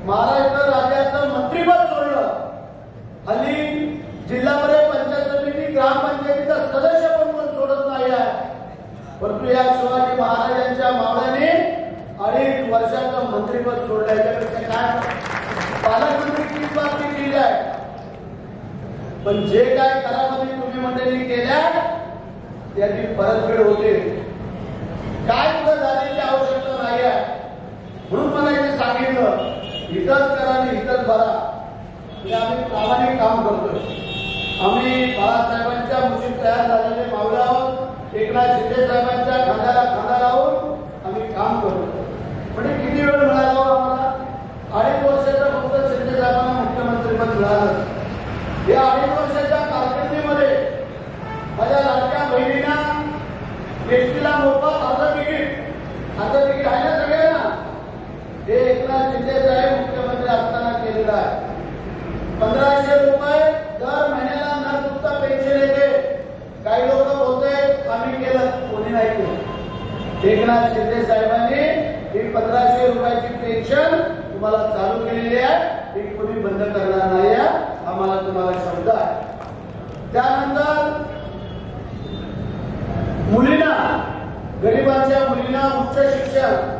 महाराष्ट्र राज्याचं मंत्रिपद सोडलं, हल्ली जिल्हामध्ये पंचायत समिती, ग्रामपंचायतीचा सदस्य पण सोडत नाही आहे. परंतु या शिवाजी महाराजांच्या मावळ्याने 2.5 वर्षाचं मंत्रिपद सोडलं. याच्यापेक्षा काय पालकमंत्रीची बातमी केली आहे. पण जे काय करामध्ये तुम्ही मंडळी केल्या त्याची परतफेड होते. काय कुठं जाण्याची आवश्यकता नाही आहे. म्हणून मला इथे सांगितलं हितच करा आणि हितच भरा. म्हणजे आम्ही प्रामाणिक काम करतोय. आम्ही बाळासाहेबांच्या मुशीत तयार झालेले मावळे आहोत. एकनाथ शिंदे साहेबांच्या खांद्याला खांदा लावून आम्ही काम करतो. म्हणजे किती वेळ मिळाला हो आम्हाला? 2.5 वर्षाचं फक्त शिंदे साहेबांना मुख्यमंत्रीपद मिळालं. या 2.5 वर्षाच्या कारकिर्दीमध्ये माझ्या लाडक्या बहिणींना एसटीला मोफत अर्ध तिकीट आहे ना सगळ्यांना, हे एकनाथ शिंदे साहेब मुख्यमंत्री असताना केलेलं आहे. 1500 रुपये दर महिन्याला न चुकता पेन्शन येते. काही लोक बोलते आम्ही केलं, कोणी नाही केलं. एकनाथ शिंदे साहेबांनी ही 1500 रुपयाची पेन्शन तुम्हाला चालू केलेली आहे. ती कोणी बंद करणार नाही आहे, आम्हाला तुम्हाला शब्द आहे. त्यानंतर मुलींना, गरिबांच्या मुलींना उच्च शिक्षण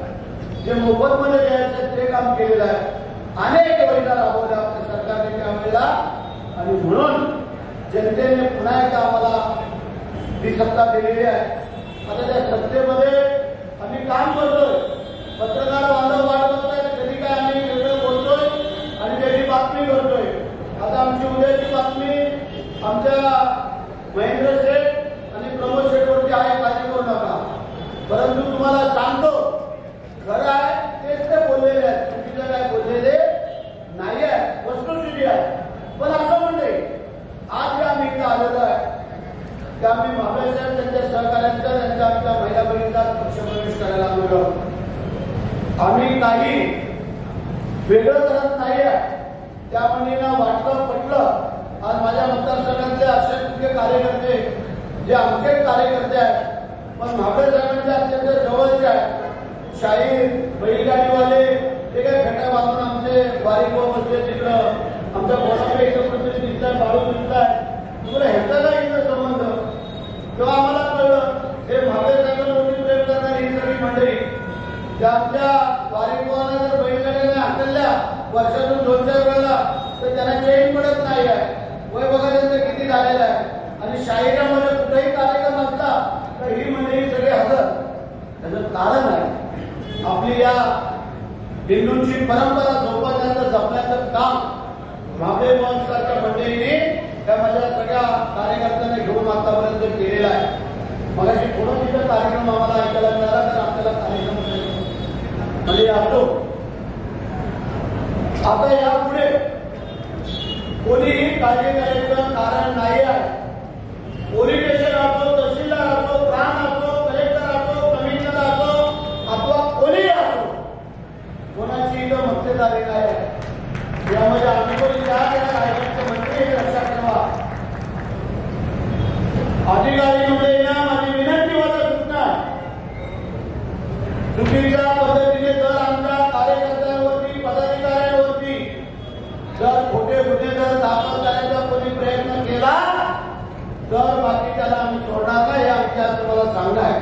जे मोफत मध्ये द्यायचं ते काम केलेलं आहे. अनेक योजना राबवल्या आपल्या सरकारने त्यावेळेला. आणि म्हणून जनतेने पुन्हा एकदा आम्हाला ही सत्ता दिलेली आहे. आता त्या सत्तेमध्ये आम्ही काम करतोय. पत्रकार बांधव वाट बघतायत कधी काय आम्ही वेगळं बोलतोय आणि त्याची बातमी करतोय. आता आमची उद्याची बातमी आमच्या महेंद्र शेठ आणि प्रमोद शेठवरती आहे, काळजी करू नका. परंतु तुम्हाला सांगतो खरं आहे तेच ते बोललेले आहेत, चुकीचं काय बोललेले नाही आहे, वस्तुस्थिती आहे. पण असं म्हणते आज जे आम्ही इथं आलेलो आहे ते आम्ही महाबळेश्वर त्यांच्या सहकार्यांचा, त्यांच्या आमच्या महिला बहिणींचा पक्षप्रवेश करायला आलो. आम्ही काही वेगळं करत नाही आहे. त्या मुलींना वाटलं पटलं. आज माझ्या मतदारसंघातले असे कार्यकर्ते जे आमचे कार्यकर्ते आहेत पण महाबळेश्वरांच्या अत्यंत जवळचे आहेत. शाहीर, बैलगाडीवाले ते काय खड्डा बांधून आमचे बारीक बसले तिकडं आमच्या बोलाकडे एकत्र दिसताय, बाळू दिसताय. तुम्हाला ह्याचा काय इथं संबंध? तेव्हा आम्हाला कळलं हे महाबळेश्वरांवरती प्रेम करणारी ही सगळी मंडळी त्या आमच्या बारीकवाला जर बैलगाड्याने हाकलल्या वर्षातून 2-4 वेळेला तर त्यांना चेन पडत नाही आहे. वय बघा त्यांचं किती झालेलं आहे. आणि शाहिरामध्ये कुठेही कार्यक्रम असला तर ही मंडळी सगळे हजर. त्याचं कारण आहे आपली या हिंदूंची परंपरा जोपासण्याचं, जपण्याचं काम महादेव सारख्या मंडळीने त्या माझ्या सगळ्या कार्यकर्त्यांना घेऊन आतापर्यंत केलेला आहे. मगाशी थोडं तिथं कार्यक्रम आम्हाला ऐकायला मिळाला तर आपल्याला कार्यक्रम म्हणजे असो. आता यापुढे कोणीही काळजी करायचं कारण नाही आहे. पोलीस स्टेशन असो, तहसीलदार असो, आज तुम्हाला सांगणं आहे.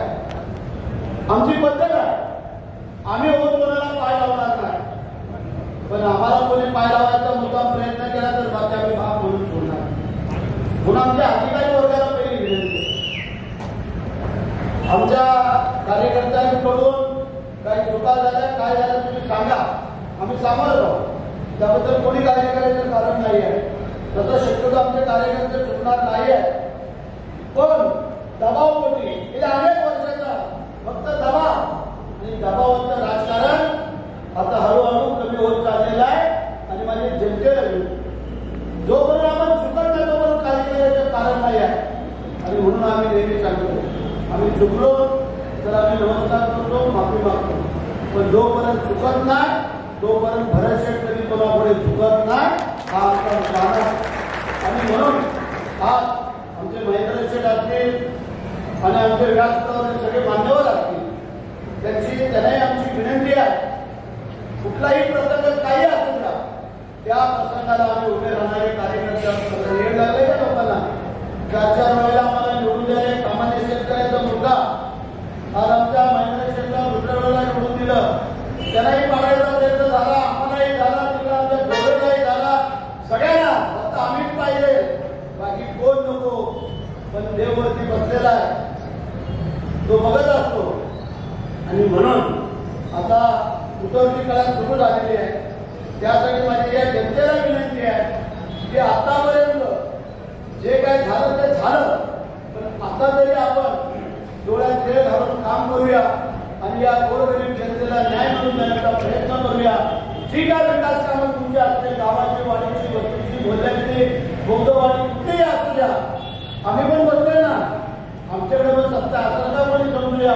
आमची पद्धत आहे, आम्ही होत कोणाला पाय लावणार नाही, पण आम्हाला कोणी पाय लावायचा मुद्दाम प्रयत्न केला तर बाकी आम्ही भाग म्हणून सोडणार. म्हणून आमच्या अधिकारी वर्गाला पहिली विनंती, आमच्या कार्यकर्त्यांकडून काही चुका झाल्या, काय झालं तुम्ही सांगा, आम्ही सामोरं जाऊ. त्याबद्दल कोणी काळजी करायचं कारण नाही आहे. तसं शक्यतो आमचे कार्यकर्ते चुकणार नाही आहे, पण दबावपोटी गेल्या अनेक वर्षाचा फक्त दबाव आणि दबावाचं राजकारण आता हळूहळू कमी होत चाललेलं आहे. आणि माझे जनतेला जोपर्यंत आपण चुकत नाही तोपर्यंत काळजी करायचं कारण नाही आहे. आणि म्हणून आम्ही नेहमी सांगतो, आम्ही चुकलो तर आम्ही नमस्कार करतो, माफी मागतो, पण जोपर्यंत चुकत नाही तोपर्यंत भरतशेठ कधी कोणापुढे चुकत नाही, हा आमचा विचार आहे. आणि म्हणून आज आमचे महेंद्र शेठ असतील आणि आमचे व्यासपीठावरील सगळे मान्यवर असतील, त्यांनाही आमची विनंती आहे, कुठलाही प्रसंग काही असू द्या, त्या प्रसंगाला आम्ही उभे राहणारे कार्यकर्ते येऊ लागले का लोकांना 4-4 वेळेला आम्हाला निवडून द्यायला सामान्य शेतकऱ्याचा मुद्दा आज आमच्या महेंद्र शेठला दुसऱ्या वेळेला निवडून दिलं, त्यांनाही पाडायचा प्रयत्न झाला, आम्हालाही झाला, तिला आमच्या डोळ्यालाही झाला, सगळ्यांना फक्त आम्हीच पाहिजे, बाकी कोण नको. पण देववरती बसलेला आहे, तो बघत असतो. आणि म्हणून आता उतरती काळ सुरू झालेली आहे. त्यासाठी माझी या जनतेला विनंती आहे की आतापर्यंत जे काय झालं ते झालं, पण आता तरी आपण डोळ्यात तेल घालून काम करूया आणि या गोरगरीब जनतेला न्याय मिळवून देण्याचा प्रयत्न करूया. जी काय विकास कामं तुमची असते, गावाची, वाडीची, वस्तीची, बोलण्याची, बौद्धवाडी कुठेही असू द्या, आम्ही पण बसतोय ना, आमच्याकडे पण सत्ता असं का कोणी समजूया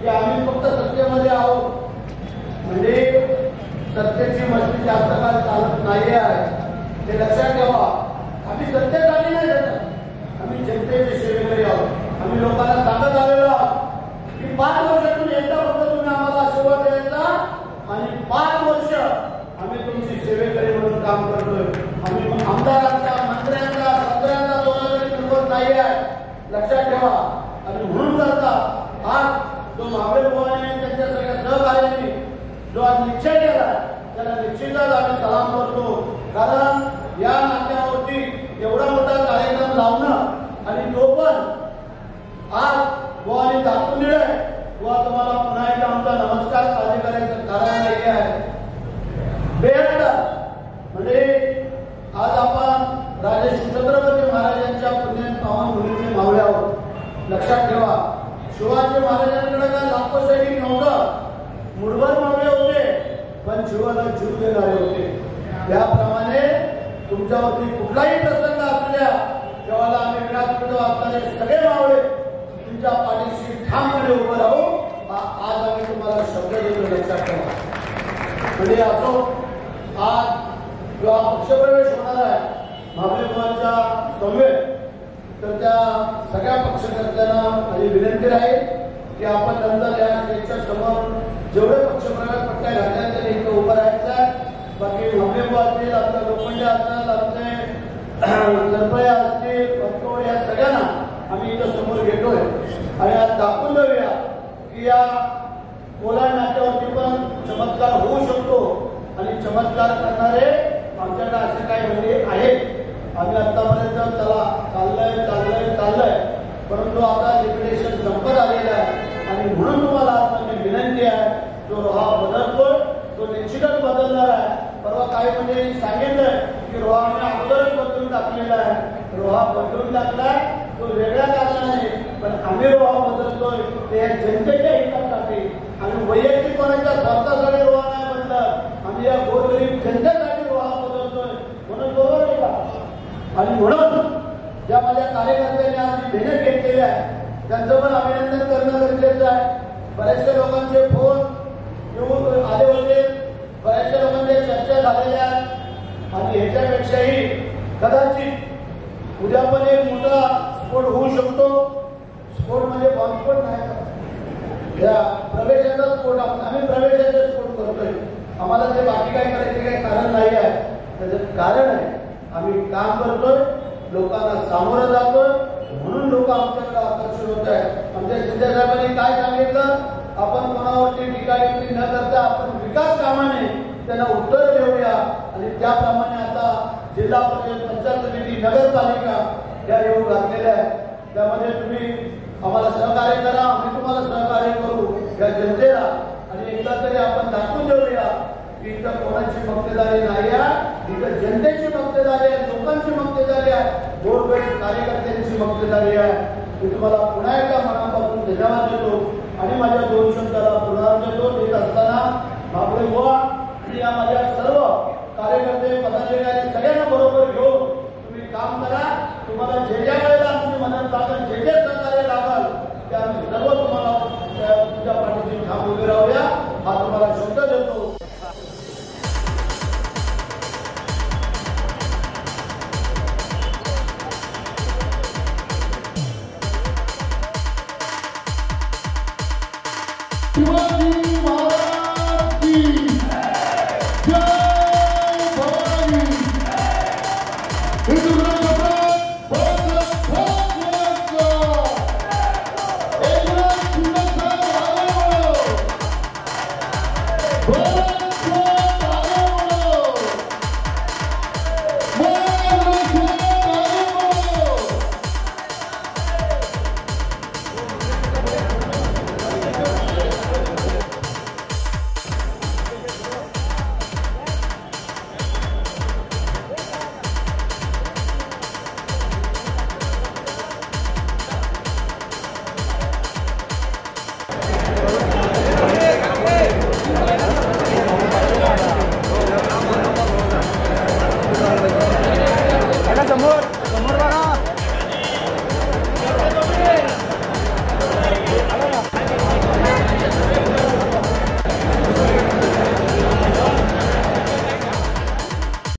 की आम्ही फक्त सत्तेमध्ये आहोत. म्हणजे सत्तेची मस्ती जास्त काळ चालत नाही आहे, ते लक्षात ठेवा. आम्ही सत्तेसाठी नाही जात, आम्ही जनतेचे सेवेकरी आहोत. आम्ही लोकांना सांगत आलेलो आहोत की 5 वर्षातून एकदा फक्त तुम्ही आम्हाला आशीर्वाद द्यायचा आणि 5 वर्ष आम्ही तुमची सेवेकरी म्हणून काम करतोय. आम्ही आमदारांचा, मंत्र्यांचा, संत्र्यांचा दोनातरी किंमत नाही आहे, लक्षात ठेवा. आणि म्हणून करता आज जो मावळे बुवाने त्यांच्या सगळ्या सहकार्याने जो आज निश्चय केला त्याला निश्चितच आम्ही सलाम करतो. कारण या नात्यावरती एवढा मोठा कार्यक्रम लावणं आणि तो पण आज बुवाने दाखवून दिलाय. बुवा तुम्हाला पुन्हा एकदा आमचा नमस्कार साजरे करायचं कारण नाही आहे. बेहद म्हणजे आज आपण राजे छत्रपती महाराजांच्या पुण्य पावन भूमीचे मावळे आहोत. लक्षात ठेवा, शिवाजी महाराजांकडे काय लाखो सैनिक नव्हतं, मुठभर मावळे होते, पण जीवाला जीव देणारे होते. त्याप्रमाणे तुमच्यावरती कुठलाही प्रसंग असू द्या, तेव्हा आम्ही व्यासपीठ वाचणारे सगळे मावळे तुमच्या पाठीशी ठामपणे उभं राहू, आज आम्ही तुम्हाला शब्द देतो. लक्षात ठेवा. म्हणजे असो, आज जेव्हा पक्षप्रवेश होणार आहे महाबळेश्वराच्या समवेत, तर त्या सगळ्या पक्षकर्त्यांना माझी विनंती राहील की आपण नंतर या स्टेजच्या समोर जेवढे पक्षप्रवेश पट्ट्या घातल्या तरी इथं उभं राहायचं आहे. बाकी महाबळेश्वर असतील, आमच्या लोखंडे असतील, आमचे सरपळे असतील, पटकोड, या सगळ्यांना आम्ही इथं समोर घेतोय आणि आज दाखवून देऊया की या कोलाड नाट्यावरती पण चमत्कार होऊ शकतो आणि चमत्कार करणारे आमच्याकडे असे काही म्हणजे आहेत. आम्ही आतापर्यंत चला चाललंय, परंतु आता लिक्विडेशन संपत आलेलं आहे आणि म्हणून तुम्हाला माझी विनंती आहे, जो रोहा बदलतोय तो निश्चितच बदलणार आहे. परवा काही म्हणजे सांगितलंय की रोहा आम्ही अगोदरच बदलून टाकलेला आहे. रोहा बदलून टाकलाय तो वेगळ्या कारणाने, पण आम्ही रोहा बदलतोय ते या जनतेच्या हितासाठी. आम्ही वैयक्तिक कोणाच्या स्वार्थासाठी रोहा नाही बदलत, आम्ही या गोरगरीब जनतेसाठी रोहा बदलतोय. म्हणून बरोबर आहे का? आणि म्हणून ज्या माझ्या कार्यकर्त्यांनी आज मेहनत घेतलेली आहे त्यांचं पण अभिनंदन करणं गरजेचं आहे. बऱ्याचशा लोकांचे फोन येऊन आले होते, बऱ्याचशा लोकांच्या चर्चा झालेल्या आहेत आणि ह्याच्यापेक्षाही कदाचित उद्या पण एक मोठा स्फोट होऊ शकतो. स्फोट म्हणजे बॉम्बस्फोट नाही का, या प्रवेशाचा स्फोट. आम्ही प्रवेशाचा स्फोट करतोय, आम्हाला ते बाकी काय करायचे काही कारण नाही आहे. त्याचं कारण आहे आम्ही काम करतोय, लोकांना सामोरं जातोय, म्हणून लोक आमच्याकडे आकर्षित होत आहेत. शिंदे साहेबांनी काय सांगितलं, आपण कोणावरती टीका टिप्पणी न करता आपण विकास कामाने त्यांना उत्तर देऊया आणि त्याप्रमाणे आता जिल्हा परिषद, पंचायत समिती, नगरपालिका या येऊ घातलेल्या आहेत. त्यामध्ये तुम्ही आम्हाला सहकार्य करा, आम्ही तुम्हाला सहकार्य करू या जनतेला. आणि एकदा तरी आपण दाखवून देऊया की इथं कोणाची मक्तेदारी नाही आहे, इथं जनतेची मक्तेदारी आहे, लोकांची मक्तेदारी आहे, गोरगरीब कार्यकर्त्यांची मक्तेदारी आहे. मी तुम्हाला पुन्हा एकदा मनापासून धन्यवाद देतो आणि माझ्या 2 शब्दाला पुनरावृत्ती देतो. देत असताना बाबळे बुवा आणि या माझ्या सर्व कार्यकर्ते, पदाधिकारी सगळ्यांना बरोबर घेऊन तुम्ही काम करा. तुम्हाला जे ज्या वेळेला आमची मदत लागेल, जे जे सहकार्य लागेल ते आम्ही सर्व तुम्हाला तुमच्या पाठीशी ठाम उभे राहूया हा तुम्हाला शब्द देतो. शिवाजी